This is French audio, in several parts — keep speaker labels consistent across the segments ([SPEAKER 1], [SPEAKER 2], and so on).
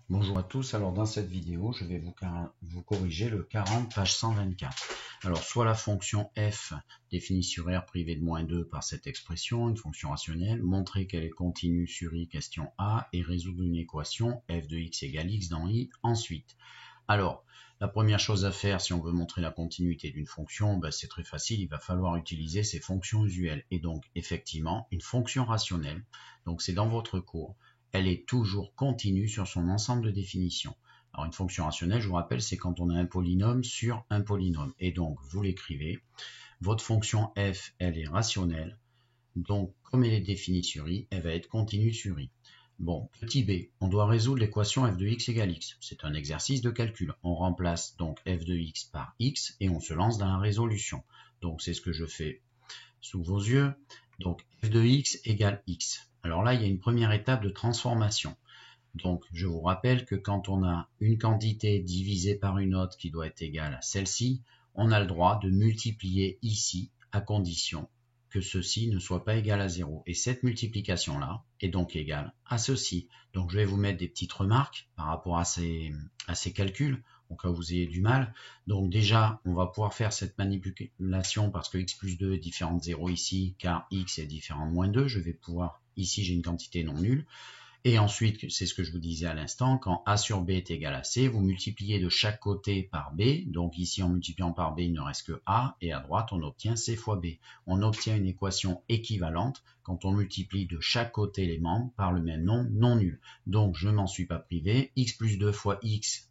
[SPEAKER 1] Bonjour à tous, alors dans cette vidéo, je vais vous corriger le 40, page 124. Alors, soit la fonction f définie sur R privée de moins 2 par cette expression, une fonction rationnelle, montrer qu'elle est continue sur I, question A, et résoudre une équation f de x égale x dans I ensuite. Alors, la première chose à faire si on veut montrer la continuité d'une fonction, c'est très facile, il va falloir utiliser ses fonctions usuelles. Et donc, effectivement, une fonction rationnelle, donc c'est dans votre cours, elle est toujours continue sur son ensemble de définitions. Alors une fonction rationnelle, je vous rappelle, c'est quand on a un polynôme sur un polynôme. Et donc, vous l'écrivez, votre fonction f, elle est rationnelle, donc comme elle est définie sur I, elle va être continue sur I. Bon, petit b, on doit résoudre l'équation f de x égale x. C'est un exercice de calcul. On remplace donc f de x par x et on se lance dans la résolution. Donc c'est ce que je fais sous vos yeux. Donc f de x égale x. Alors là, il y a une première étape de transformation. Donc je vous rappelle que quand on a une quantité divisée par une autre qui doit être égale à celle-ci, on a le droit de multiplier ici à condition que ceci ne soit pas égal à 0. Et cette multiplication-là est donc égale à ceci. Donc je vais vous mettre des petites remarques par rapport à ces calculs, au cas où vous ayez du mal. Donc déjà, on va pouvoir faire cette manipulation parce que x plus 2 est différent de 0 ici, car x est différent de moins 2. Je vais pouvoir, ici j'ai une quantité non nulle. Et ensuite, c'est ce que je vous disais à l'instant, quand A sur B est égal à C, vous multipliez de chaque côté par B. Donc ici, en multipliant par B, il ne reste que A. Et à droite, on obtient C fois B. On obtient une équation équivalente quand on multiplie de chaque côté les membres par le même nombre non nul. Donc, je ne m'en suis pas privé. X plus 2 fois X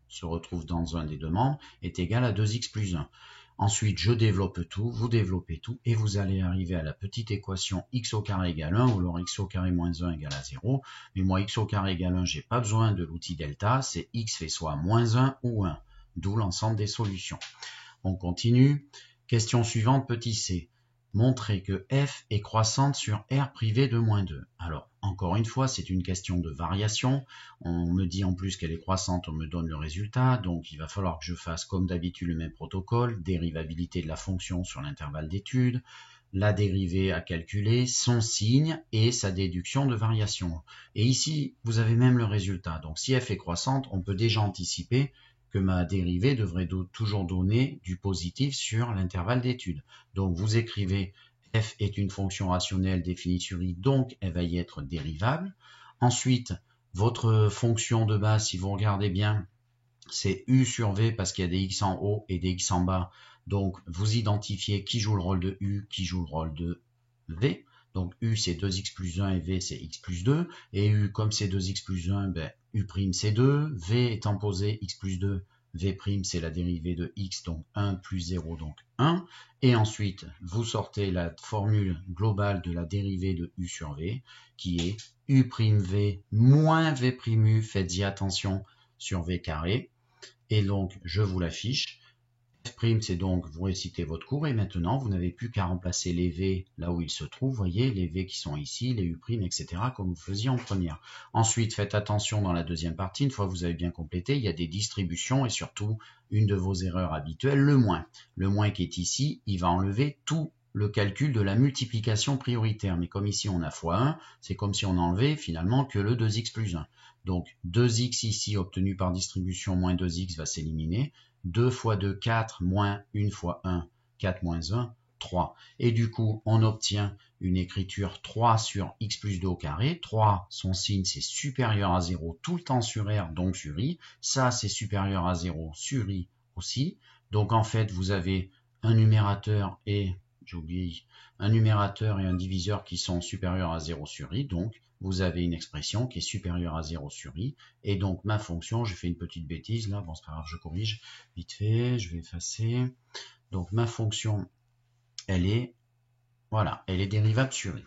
[SPEAKER 1] se retrouve dans un des deux membres est égal à 2x plus 1. Ensuite, je développe tout, vous développez tout, et vous allez arriver à la petite équation x au carré égale 1, ou alors x au carré moins 1 égale à 0. Mais moi, x au carré égale 1, j'ai pas besoin de l'outil delta, c'est x fait soit moins 1 ou 1, d'où l'ensemble des solutions. On continue. Question suivante, petit c. Montrer que f est croissante sur R privé de moins 2. Alors, encore une fois, c'est une question de variation. On me dit en plus qu'elle est croissante, on me donne le résultat. Donc, il va falloir que je fasse, comme d'habitude, le même protocole. Dérivabilité de la fonction sur l'intervalle d'étude. La dérivée à calculer, son signe et sa déduction de variation. Et ici, vous avez même le résultat. Donc, si f est croissante, on peut déjà anticiper que ma dérivée devrait toujours donner du positif sur l'intervalle d'étude. Donc vous écrivez f est une fonction rationnelle définie sur I, donc elle va y être dérivable. Ensuite, votre fonction de base, si vous regardez bien, c'est u sur v parce qu'il y a des x en haut et des x en bas. Donc vous identifiez qui joue le rôle de u, qui joue le rôle de v. Donc u c'est 2x plus 1 et v c'est x plus 2. Et u comme c'est 2x plus 1, u' c'est 2. V étant posé x plus 2, v' c'est la dérivée de x, donc 1 plus 0, donc 1. Et ensuite, vous sortez la formule globale de la dérivée de u sur v, qui est u'v moins v'u, faites-y attention, sur v carré. Et donc, je vous l'affiche. F', c'est donc, vous récitez votre cours, et maintenant, vous n'avez plus qu'à remplacer les V là où ils se trouvent, vous voyez, les V qui sont ici, les U', etc., comme vous faisiez en première. Ensuite, faites attention dans la deuxième partie, une fois que vous avez bien complété, il y a des distributions, et surtout, une de vos erreurs habituelles, le moins. Le moins qui est ici, il va enlever tout le calcul de la multiplication prioritaire. Mais comme ici, on a x1, c'est comme si on enlevait finalement que le 2x plus 1. Donc, 2x ici, obtenu par distribution, moins 2x va s'éliminer. 2 fois 2, 4, moins 1 fois 1, 4 moins 1, 3. Et du coup, on obtient une écriture 3 sur x plus 2 au carré. 3, son signe, c'est supérieur à 0 tout le temps sur R, donc sur I. Ça, c'est supérieur à 0 sur I aussi. Donc, en fait, vous avez un numérateur et, j'oublie, un numérateur et un diviseur qui sont supérieurs à 0 sur I. Donc, vous avez une expression qui est supérieure à 0 sur I, et donc ma fonction, j'ai fait une petite bêtise là, bon c'est pas grave, je corrige, vite fait, je vais effacer, donc ma fonction, elle est, voilà, elle est dérivable sur I,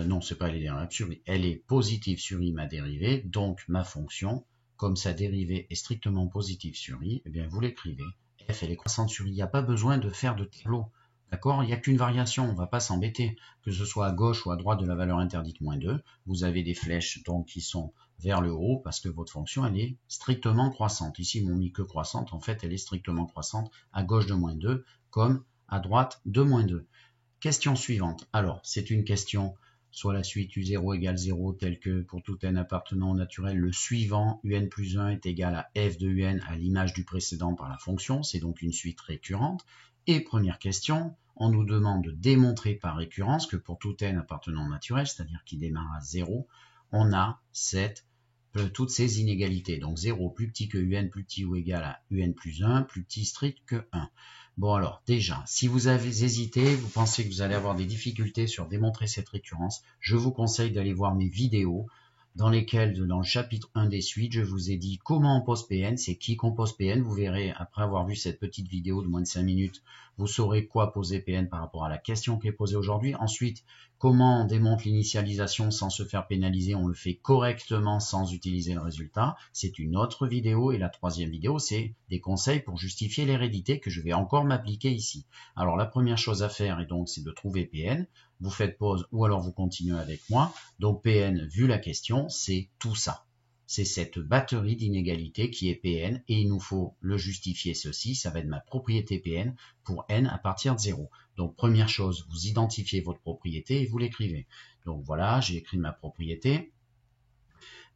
[SPEAKER 1] non c'est pas elle est dérivable sur I, elle est positive sur I ma dérivée, donc ma fonction, comme sa dérivée est strictement positive sur I, eh bien vous l'écrivez, f elle est croissante sur I, il n'y a pas besoin de faire de tableau. D'accord? Il n'y a qu'une variation, on ne va pas s'embêter. Que ce soit à gauche ou à droite de la valeur interdite moins 2, vous avez des flèches donc, qui sont vers le haut parce que votre fonction elle est strictement croissante. Ici, ils m'ont mis que croissante, en fait elle est strictement croissante à gauche de moins 2 comme à droite de moins 2. Question suivante. Alors, c'est une question soit la suite U0 égale 0, tel que pour tout n appartenant au naturel, le suivant, un plus 1 est égal à f de un à l'image du précédent par la fonction, c'est donc une suite récurrente. Et première question, on nous demande de démontrer par récurrence que pour tout n appartenant au naturel, c'est-à-dire qui démarre à 0, on a toutes ces inégalités. Donc 0 plus petit que un plus petit ou égal à un plus 1, plus petit strict que 1. Bon alors, déjà, si vous avez hésité, vous pensez que vous allez avoir des difficultés sur démontrer cette récurrence, je vous conseille d'aller voir mes vidéos dans lesquelles, dans le chapitre 1 des suites, je vous ai dit comment on pose Pn, c'est qui qu'on pose Pn. Vous verrez, après avoir vu cette petite vidéo de moins de 5 minutes, vous saurez quoi poser Pn par rapport à la question qui est posée aujourd'hui. Ensuite, comment on démontre l'initialisation sans se faire pénaliser, on le fait correctement sans utiliser le résultat. C'est une autre vidéo. Et la troisième vidéo, c'est des conseils pour justifier l'hérédité que je vais encore m'appliquer ici. Alors la première chose à faire, et donc, c'est de trouver Pn. Vous faites pause ou alors vous continuez avec moi. Donc Pn, vu la question, c'est tout ça. C'est cette batterie d'inégalités qui est Pn et il nous faut le justifier ceci. Ça va être ma propriété Pn pour n à partir de 0. Donc première chose, vous identifiez votre propriété et vous l'écrivez. Donc voilà, j'ai écrit ma propriété.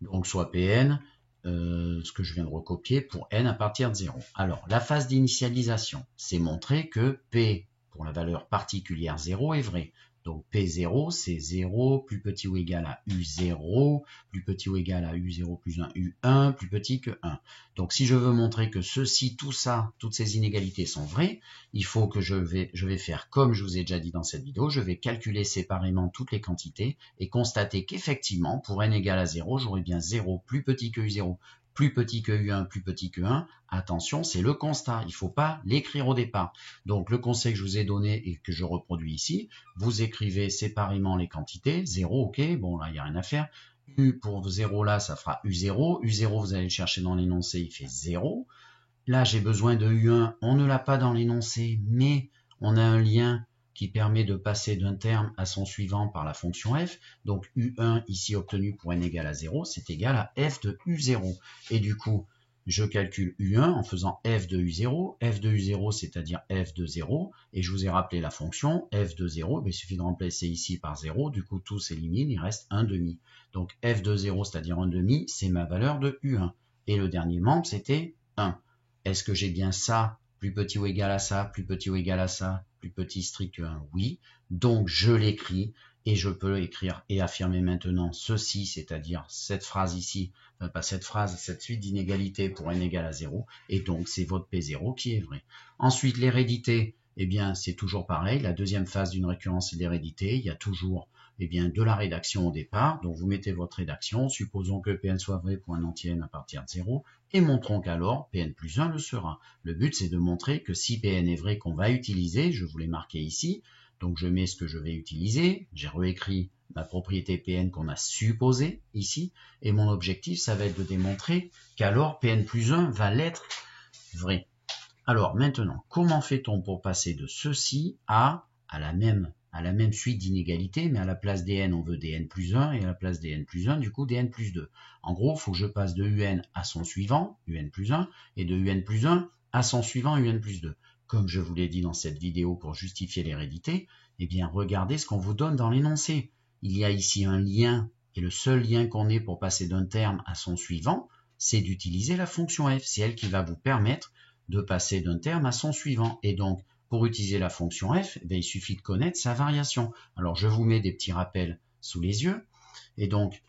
[SPEAKER 1] Donc soit Pn, ce que je viens de recopier, pour n à partir de 0. Alors la phase d'initialisation, c'est montrer que P pour la valeur particulière 0 est vrai. Donc P0, c'est 0 plus petit ou égal à U0, plus petit ou égal à U0 plus 1, U1, plus petit que 1. Donc si je veux montrer que ceci, tout ça, toutes ces inégalités sont vraies, il faut que je vais faire comme je vous ai déjà dit dans cette vidéo, je vais calculer séparément toutes les quantités et constater qu'effectivement, pour n égale à 0, j'aurai bien 0 plus petit que U0, plus petit que U1, plus petit que 1, attention, c'est le constat, il ne faut pas l'écrire au départ. Donc le conseil que je vous ai donné et que je reproduis ici, vous écrivez séparément les quantités, 0, ok, bon là il n'y a rien à faire, U pour 0 là ça fera U0, U0 vous allez le chercher dans l'énoncé, il fait 0, là j'ai besoin de U1, on ne l'a pas dans l'énoncé, mais on a un lien qui permet de passer d'un terme à son suivant par la fonction f. Donc U1 ici obtenu pour n égale à 0, c'est égal à f de U0. Et du coup, je calcule U1 en faisant f de U0 c'est-à-dire f de 0, et je vous ai rappelé la fonction f de 0, il suffit de remplacer ici par 0, du coup tout s'élimine, il reste 1 demi. Donc f de 0, c'est-à-dire 1 demi, c'est ma valeur de U1. Et le dernier membre, c'était 1. Est-ce que j'ai bien ça, plus petit ou égal à ça, plus petit ou égal à ça, plus petit strict que 1, oui. Donc je l'écris et je peux écrire et affirmer maintenant ceci, c'est-à-dire cette phrase ici, pas cette phrase, cette suite d'inégalités pour n égale à 0, et donc c'est votre P0 qui est vrai. Ensuite, l'hérédité, eh bien c'est toujours pareil, la deuxième phase d'une récurrence c'est l'hérédité, il y a toujours de la rédaction au départ, donc vous mettez votre rédaction, supposons que Pn soit vrai pour un entier n à partir de 0, et montrons qu'alors Pn plus 1 le sera. Le but c'est de montrer que si Pn est vrai qu'on va utiliser, je vous l'ai marqué ici, donc je mets ce que je vais utiliser, j'ai réécrit ma propriété Pn qu'on a supposée ici, et mon objectif ça va être de démontrer qu'alors Pn plus 1 va l'être vrai. Alors maintenant, comment fait-on pour passer de ceci à la même suite d'inégalités, mais à la place dn, on veut dn plus 1, et à la place dn plus 1, du coup dn plus 2. En gros, il faut que je passe de un à son suivant, un plus 1, et de un plus 1 à son suivant, un plus 2. Comme je vous l'ai dit dans cette vidéo pour justifier l'hérédité, eh bien regardez ce qu'on vous donne dans l'énoncé. Il y a ici un lien, et le seul lien qu'on ait pour passer d'un terme à son suivant, c'est d'utiliser la fonction f. C'est elle qui va vous permettre de passer d'un terme à son suivant. Et donc, pour utiliser la fonction f, il suffit de connaître sa variation. Alors, je vous mets des petits rappels sous les yeux. Et donc,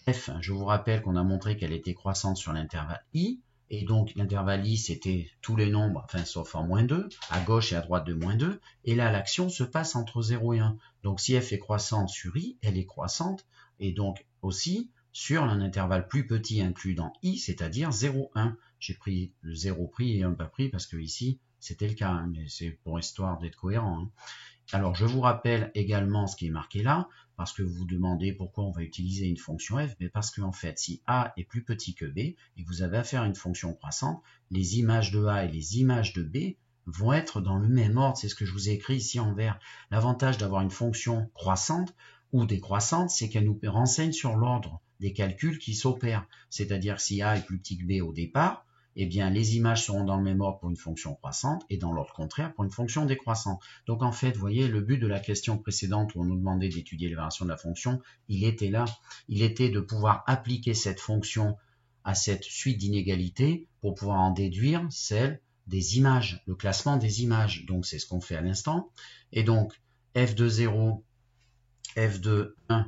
[SPEAKER 1] f, je vous rappelle qu'on a montré qu'elle était croissante sur l'intervalle i. Et donc, l'intervalle i, c'était tous les nombres, enfin, sauf en moins 2, à gauche et à droite de moins 2. Et là, l'action se passe entre 0 et 1. Donc, si f est croissante sur i, elle est croissante. Et donc, aussi, sur un intervalle plus petit inclus dans i, c'est-à-dire 0, 1. J'ai pris le 0 pris et 1 pas pris parce que ici, c'était le cas, hein, mais c'est pour histoire d'être cohérent. Hein. Alors, je vous rappelle également ce qui est marqué là, parce que vous vous demandez pourquoi on va utiliser une fonction f, mais parce qu'en fait, si a est plus petit que b, et que vous avez affaire à une fonction croissante, les images de a et les images de b vont être dans le même ordre. C'est ce que je vous ai écrit ici en vert. L'avantage d'avoir une fonction croissante ou décroissante, c'est qu'elle nous renseigne sur l'ordre des calculs qui s'opèrent. C'est-à-dire si a est plus petit que b au départ, eh bien les images seront dans le même ordre pour une fonction croissante et dans l'ordre contraire pour une fonction décroissante. Donc en fait, vous voyez, le but de la question précédente où on nous demandait d'étudier les variations de la fonction, il était là. Il était de pouvoir appliquer cette fonction à cette suite d'inégalités pour pouvoir en déduire celle des images, le classement des images. Donc c'est ce qu'on fait à l'instant. Et donc f de 0, f de 1,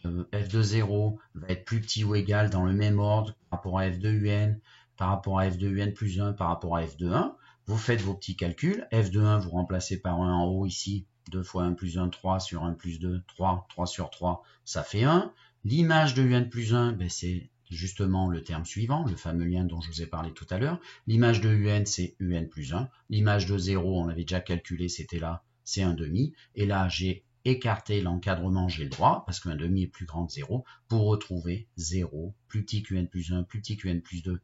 [SPEAKER 1] f de 0 va être plus petit ou égal dans le même ordre par rapport à f de un, par rapport à f de un plus 1, par rapport à f de 1. Vous faites vos petits calculs. F de 1, vous remplacez par 1 en haut ici. 2 fois 1 plus 1, 3 sur 1 plus 2, 3, 3 sur 3, ça fait 1. L'image de un plus 1, ben c'est justement le terme suivant, le fameux lien dont je vous ai parlé tout à l'heure. L'image de un, c'est un plus 1. L'image de 0, on l'avait déjà calculé, c'était là, c'est 1 demi. Et là, j'ai écarté l'encadrement, j'ai le droit, parce qu'un demi est plus grand que 0, pour retrouver 0, plus petit qu'un plus 1, plus petit qu'un plus 2,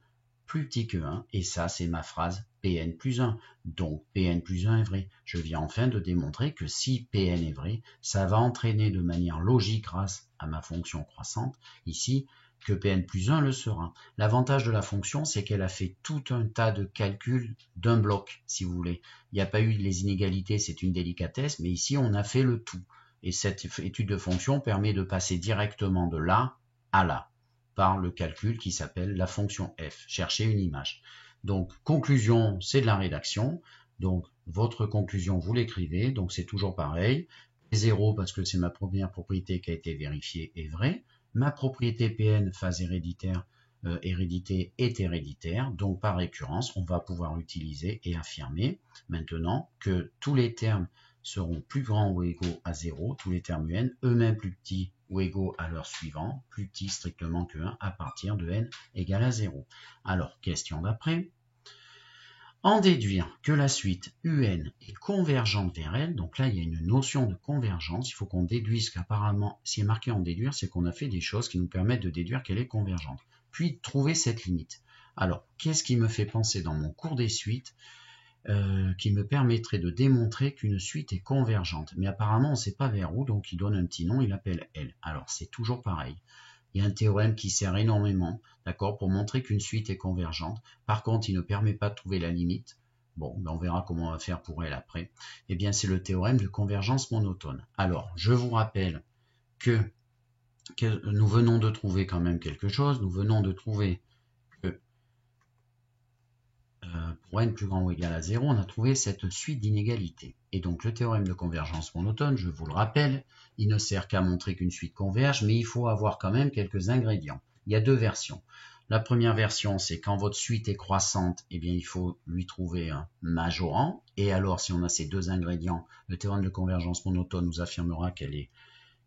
[SPEAKER 1] plus petit que 1, et ça, c'est ma phrase Pn plus 1. Donc, Pn plus 1 est vrai. Je viens enfin de démontrer que si Pn est vrai, ça va entraîner de manière logique, grâce à ma fonction croissante, ici, que Pn plus 1 le sera. L'avantage de la fonction, c'est qu'elle a fait tout un tas de calculs d'un bloc, si vous voulez. Il n'y a pas eu les inégalités, c'est une délicatesse, mais ici, on a fait le tout. Et cette étude de fonction permet de passer directement de là à là, par le calcul qui s'appelle la fonction f, chercher une image. Donc, conclusion, c'est de la rédaction. Donc, votre conclusion, vous l'écrivez. Donc, c'est toujours pareil. 0, parce que c'est ma première propriété qui a été vérifiée, est vraie. Ma propriété Pn, phase héréditaire, hérédité est héréditaire. Donc, par récurrence, on va pouvoir utiliser et affirmer maintenant que tous les termes seront plus grands ou égaux à 0, tous les termes un, eux-mêmes plus petits ou égaux à leur suivant, plus petit strictement que 1 à partir de n égale à 0. Alors, question d'après. En déduire que la suite un est convergente vers elle, donc là il y a une notion de convergence, il faut qu'on déduise qu'apparemment, si est marqué en déduire, c'est qu'on a fait des choses qui nous permettent de déduire qu'elle est convergente, puis trouver cette limite. Alors, qu'est-ce qui me fait penser dans mon cours des suites qui me permettrait de démontrer qu'une suite est convergente. Mais apparemment, on ne sait pas vers où, donc il donne un petit nom, il appelle L. Alors, c'est toujours pareil. Il y a un théorème qui sert énormément, d'accord, pour montrer qu'une suite est convergente. Par contre, il ne permet pas de trouver la limite. Bon, ben on verra comment on va faire pour elle après. Eh bien, c'est le théorème de convergence monotone. Alors, je vous rappelle que nous venons de trouver quand même quelque chose. Nous venons de trouver que pour n plus grand ou égal à 0, on a trouvé cette suite d'inégalités. Et donc le théorème de convergence monotone, je vous le rappelle, il ne sert qu'à montrer qu'une suite converge, mais il faut avoir quand même quelques ingrédients. Il y a deux versions. La première version, c'est quand votre suite est croissante, eh bien il faut lui trouver un majorant. Et alors, si on a ces deux ingrédients, le théorème de convergence monotone nous affirmera qu'elle est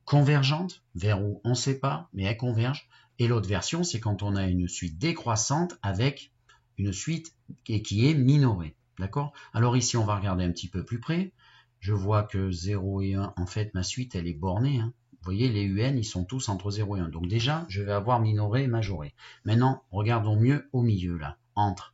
[SPEAKER 1] convergente, vers où on ne sait pas, mais elle converge. Et l'autre version, c'est quand on a une suite décroissante avec une suite qui est minorée. D'accord? Alors ici, on va regarder un petit peu plus près. Je vois que 0 et 1, en fait, ma suite, elle est bornée. Hein. Vous voyez, les UN, ils sont tous entre 0 et 1. Donc déjà, je vais avoir minoré et majoré. Maintenant, regardons mieux au milieu, là, entre.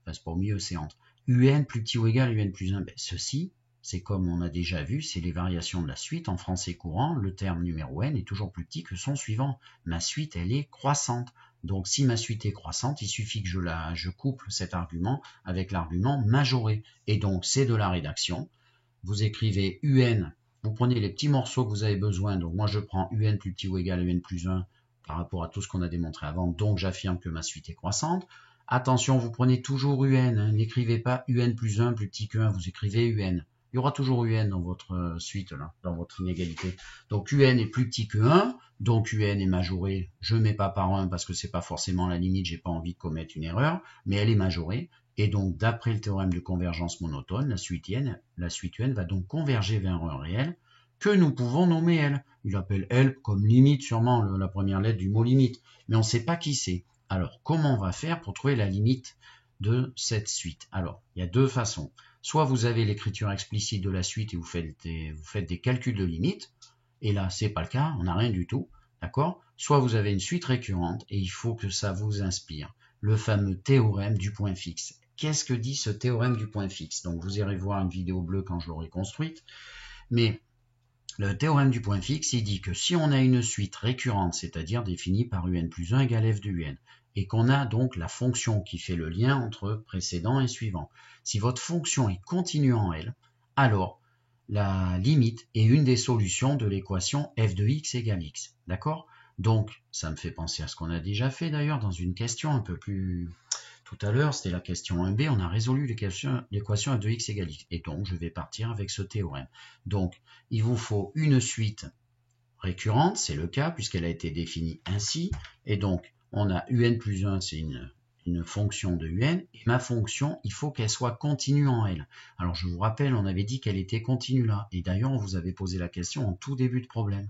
[SPEAKER 1] Enfin, c'est pas au milieu, c'est entre. UN plus petit ou égal à UN plus 1. Ben, ceci, c'est comme on a déjà vu, c'est les variations de la suite. En français courant, le terme numéro n est toujours plus petit que son suivant. Ma suite, elle est croissante. Donc, si ma suite est croissante, il suffit que je couple cet argument avec l'argument majoré. Et donc, c'est de la rédaction. Vous écrivez UN, vous prenez les petits morceaux que vous avez besoin. Donc, moi, je prends UN plus petit ou égal à UN plus 1 par rapport à tout ce qu'on a démontré avant. Donc, j'affirme que ma suite est croissante. Attention, vous prenez toujours UN. Hein, n'écrivez pas UN plus 1 plus petit que 1. Vous écrivez UN. Il y aura toujours UN dans votre suite, là, dans votre inégalité. Donc UN est plus petit que 1, donc UN est majorée. Je ne mets pas par 1 parce que ce n'est pas forcément la limite, j'ai pas envie de commettre une erreur, mais elle est majorée. Et donc, d'après le théorème de convergence monotone, la suite UN va donc converger vers un réel que nous pouvons nommer L. Il appelle L comme limite, sûrement la première lettre du mot limite, mais on ne sait pas qui c'est. Alors, comment on va faire pour trouver la limite de cette suite? Alors, il y a deux façons. Soit vous avez l'écriture explicite de la suite et vous faites des calculs de limite, et là, c'est pas le cas, on n'a rien du tout, d'accord? Soit vous avez une suite récurrente et il faut que ça vous inspire. Le fameux théorème du point fixe. Qu'est-ce que dit ce théorème du point fixe? Donc, vous irez voir une vidéo bleue quand je l'aurai construite, mais le théorème du point fixe, il dit que si on a une suite récurrente, c'est-à-dire définie par un plus 1 égale f de un, et qu'on a donc la fonction qui fait le lien entre précédent et suivant. Si votre fonction est continue en L, alors la limite est une des solutions de l'équation f de x égale x. D'accord? Donc, ça me fait penser à ce qu'on a déjà fait d'ailleurs dans une question un peu plus... Tout à l'heure, c'était la question 1b, on a résolu l'équation f de x égale x. Et donc, je vais partir avec ce théorème. Donc, il vous faut une suite récurrente, c'est le cas, puisqu'elle a été définie ainsi. Et donc, on a un plus 1, c'est une fonction de un. Et ma fonction, il faut qu'elle soit continue en L. Alors, je vous rappelle, on avait dit qu'elle était continue là. Et d'ailleurs, on vous avait posé la question en tout début de problème.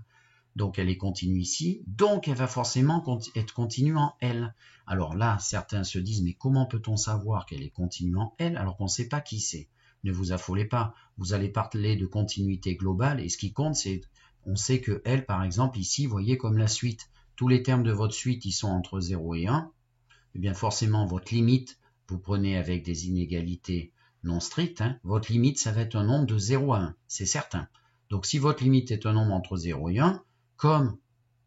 [SPEAKER 1] Donc elle est continue ici, donc elle va forcément être continue en L. Alors là, certains se disent, mais comment peut-on savoir qu'elle est continue en L alors qu'on ne sait pas qui c'est? Ne vous affolez pas, vous allez parler de continuité globale, et ce qui compte, c'est, on sait que L, par exemple, ici, vous voyez comme la suite, tous les termes de votre suite, ils sont entre 0 et 1, et bien forcément, votre limite, vous prenez avec des inégalités non strictes, hein, votre limite, ça va être un nombre de 0 à 1, c'est certain. Donc si votre limite est un nombre entre 0 et 1, comme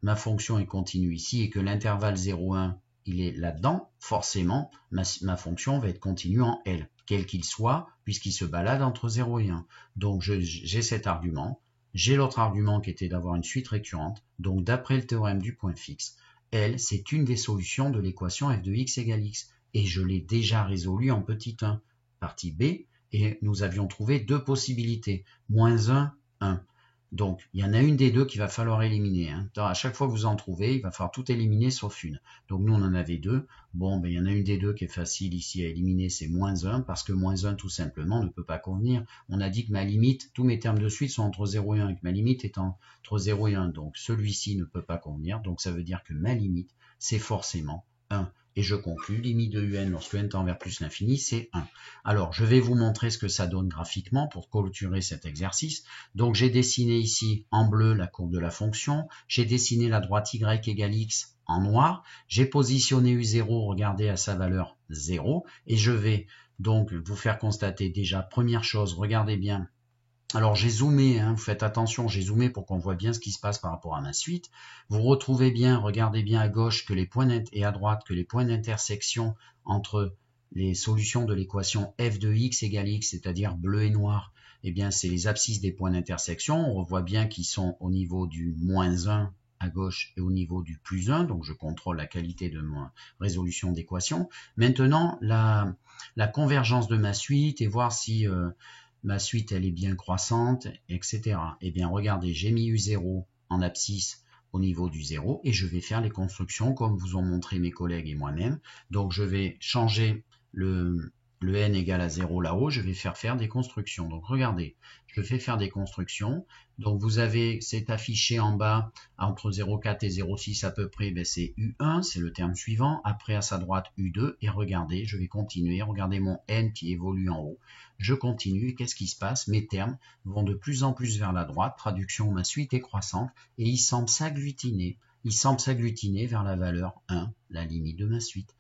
[SPEAKER 1] ma fonction est continue ici et que l'intervalle 0,1 il est là-dedans, forcément ma fonction va être continue en L, quel qu'il soit, puisqu'il se balade entre 0 et 1. Donc j'ai cet argument, j'ai l'autre argument qui était d'avoir une suite récurrente, donc d'après le théorème du point fixe, L c'est une des solutions de l'équation f de x égale x, et je l'ai déjà résolu en petit 1, partie B, et nous avions trouvé deux possibilités, moins 1, 1. Donc, il y en a une des deux qu'il va falloir éliminer. Hein. À chaque fois que vous en trouvez, il va falloir tout éliminer sauf une. Donc, nous, on en avait deux. Bon, ben, il y en a une des deux qui est facile ici à éliminer, c'est moins 1, parce que moins 1, tout simplement, ne peut pas convenir. On a dit que ma limite, tous mes termes de suite sont entre 0 et 1, et que ma limite est entre 0 et 1. Donc, celui-ci ne peut pas convenir. Donc, ça veut dire que ma limite, c'est forcément 1. Et je conclus, limite de un lorsque n tend vers plus l'infini, c'est 1. Alors, je vais vous montrer ce que ça donne graphiquement pour clôturer cet exercice. Donc, j'ai dessiné ici en bleu la courbe de la fonction. J'ai dessiné la droite y égale x en noir. J'ai positionné u0, regardez, à sa valeur 0. Et je vais donc vous faire constater déjà, première chose, regardez bien. Alors j'ai zoomé, hein, vous faites attention, j'ai zoomé pour qu'on voit bien ce qui se passe par rapport à ma suite. Vous retrouvez bien, regardez bien à gauche que les points et à droite que les points d'intersection entre les solutions de l'équation f de x égale x, c'est-à-dire bleu et noir, eh bien c'est les abscisses des points d'intersection. On voit bien qu'ils sont au niveau du moins 1 à gauche et au niveau du plus 1, donc je contrôle la qualité de ma résolution d'équation. Maintenant, la convergence de ma suite et voir si... ma suite elle est bien croissante, etc. Eh bien regardez, j'ai mis U0 en abscisse au niveau du 0 et je vais faire les constructions comme vous ont montré mes collègues et moi-même. Donc je vais changer le n égale à 0 là-haut, je vais faire des constructions. Donc regardez, je fais faire des constructions. Donc vous avez, c'est affiché en bas entre 0,4 et 0,6 à peu près, ben c'est U1, c'est le terme suivant. Après à sa droite U2 et regardez, je vais continuer. Regardez mon n qui évolue en haut. Je continue et qu'est-ce qui se passe? Mes termes vont de plus en plus vers la droite. Traduction, ma suite est croissante et ils semblent s'agglutiner. Ils semblent s'agglutiner vers la valeur 1, la limite de ma suite.